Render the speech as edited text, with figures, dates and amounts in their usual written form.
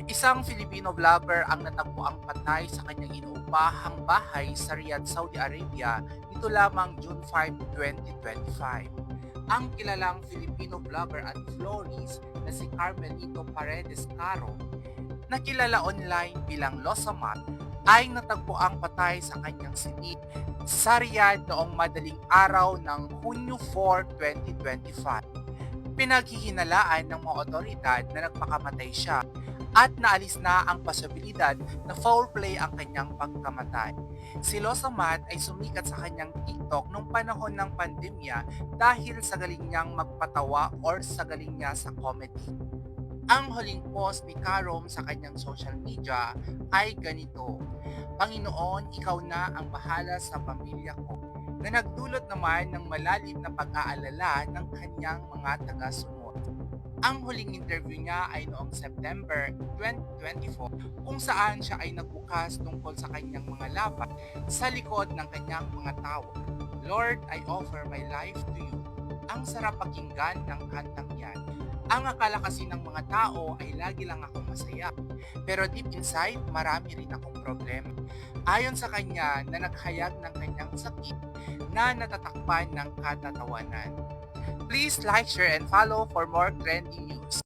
Isang Filipino vlogger ang natagpuang patay sa kanyang inuupahang bahay sa Riyadh, Saudi Arabia nito lamang June 5, 2025. Ang kilalang Filipino vlogger at florist na si Carmelito Paredes Caro, na kilala online bilang Losamat, ay natagpuang patay sa kanyang silid sa Riyadh noong madaling araw ng Hunyo 4, 2025. Pinaghihinalaan ng mga otoridad na nagpakamatay siya at naalis na ang posibilidad na foul play ang kanyang pagkamatay. Si Losamat ay sumikat sa kanyang TikTok nung panahon ng pandemya dahil sa galing niyang magpatawa or sa galing niya sa comedy. Ang huling post ni Karom sa kanyang social media ay ganito: "Panginoon, ikaw na ang bahala sa pamilya ko," na nagdulot naman ng malalim na pag-aalala ng kanyang mga taga-suporta. Ang huling interview niya ay noong September 2024 kung saan siya ay nagbukas tungkol sa kanyang mga laban sa likod ng kanyang mga tawa. "Lord, I offer my life to you." Ang sarap pakinggan ng kantang yan. Ang akala kasi ng mga tao ay lagi lang akong masaya. Pero deep inside, marami rin akong problema. Ayon sa kanya na naghayag ng kanyang sakit na natatakpan ng katatawanan. Please like, share, and follow for more trending news.